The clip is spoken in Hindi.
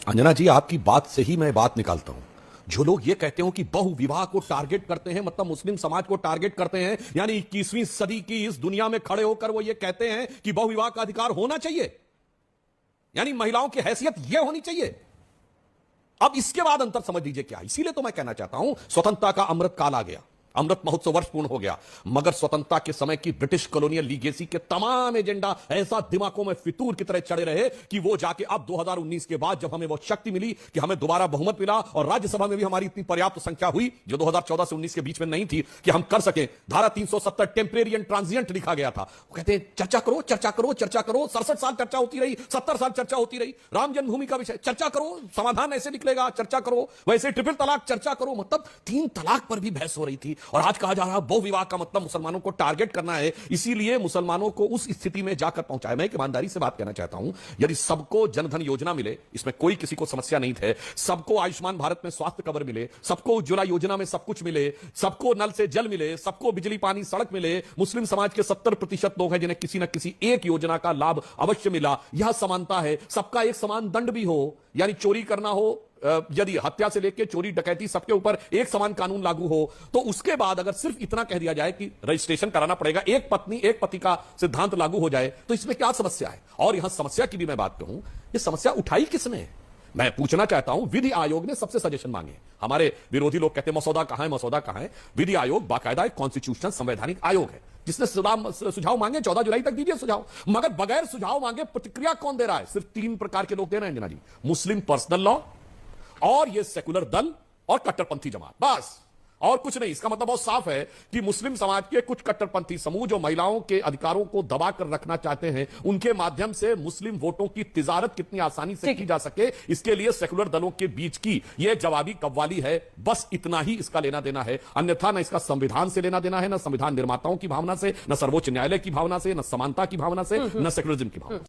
अंजना जी, आपकी बात से ही मैं बात निकालता हूं। जो लोग ये कहते हो कि बहु विवाह को टारगेट करते हैं, मतलब मुस्लिम समाज को टारगेट करते हैं, यानी 21वीं सदी की इस दुनिया में खड़े होकर वो ये कहते हैं कि बहु विवाह का अधिकार होना चाहिए, यानी महिलाओं की हैसियत यह होनी चाहिए। अब इसके बाद अंतर समझ लीजिए क्या। इसीलिए तो मैं कहना चाहता हूं, स्वतंत्रता का अमृत काल आ गया, अमृत महोत्सव वर्ष पूर्ण हो गया, मगर स्वतंत्रता के समय की ब्रिटिश कॉलोनियल लीगेसी के तमाम एजेंडा ऐसा दिमागों में फितूर की तरह चढ़े रहे कि वो जाके अब 2019 के बाद जब हमें वो शक्ति मिली कि हमें दोबारा बहुमत मिला और राज्यसभा में भी हमारी इतनी पर्याप्त संख्या हुई जो 2014 से 19 के बीच में नहीं थी कि हम कर सके, धारा 370 टेम्परेरी एंड ट्रांजिएंट लिखा गया था। वो कहते हैं चर्चा करो, चर्चा करो, चर्चा करो। 67 साल चर्चा होती रही, 70 साल चर्चा होती रही। राम जन्मभूमि का विषय चर्चा करो, समाधान ऐसे निकलेगा, चर्चा करो। वैसे ट्रिपल तलाक चर्चा करो, मतलब 3 तलाक पर भी बहस हो रही थी। और आज कहा जा रहा बहु विवाह का मतलब मुसलमानों को टारगेट करना है, इसीलिए मुसलमानों को उस स्थिति में जाकर पहुंचाया। मैं एक ईमानदारी से बात कहना चाहता हूं, यदि सबको जनधन योजना मिले, इसमें कोई किसी को समस्या नहीं थे, सबको आयुष्मान भारत में स्वास्थ्य कवर मिले, सबको उज्ज्वला योजना में सब कुछ मिले, सबको नल से जल मिले, सबको बिजली पानी सड़क मिले, मुस्लिम समाज के 70% लोग हैं जिन्हें किसी न किसी एक योजना का लाभ अवश्य मिला, यह समानता है, सबका एक समान दंड भी हो, यानी चोरी करना हो, यदि हत्या से लेकर चोरी डकैती सबके ऊपर एक समान कानून लागू हो, तो उसके बाद अगर सिर्फ इतना कह दिया जाए कि रजिस्ट्रेशन कराना पड़ेगा, एक पत्नी एक पति का सिद्धांत लागू हो जाए, तो इसमें क्या समस्या है। और यहां समस्या की भी मैं बात कहूं, ये समस्या उठाई किसने। मैं पूछना चाहता हूं, विधि आयोग ने सबसे सजेशन मांगे। हमारे विरोधी लोग कहते हैं मसौदा कहां है, मसौदा कहां है। विधि आयोग बाकायदा एक कॉन्स्टिट्यूशनल संवैधानिक आयोग है जिसने सुझाव मांगे। 14 जुलाई तक दीजिए सुझाव, मगर बगैर सुझाव मांगे प्रतिक्रिया कौन दे रहा है। सिर्फ 3 प्रकार के लोग दे रहे हैं अंजना जी, मुस्लिम पर्सनल लॉ और ये सेकुलर दल और कट्टरपंथी जमात, बस और कुछ नहीं। इसका मतलब बहुत साफ है कि मुस्लिम समाज के कुछ कट्टरपंथी समूह जो महिलाओं के अधिकारों को दबाकर रखना चाहते हैं, उनके माध्यम से मुस्लिम वोटों की तिजारत कितनी आसानी से की जा सके, इसके लिए सेकुलर दलों के बीच की यह जवाबी कव्वाली है। बस इतना ही इसका लेना देना है, अन्यथा न इसका संविधान से लेना देना है, न संविधान निर्माताओं की भावना से, न सर्वोच्च न्यायालय की भावना से, न समानता की भावना से, न सेकुलरिज्म की भावना से।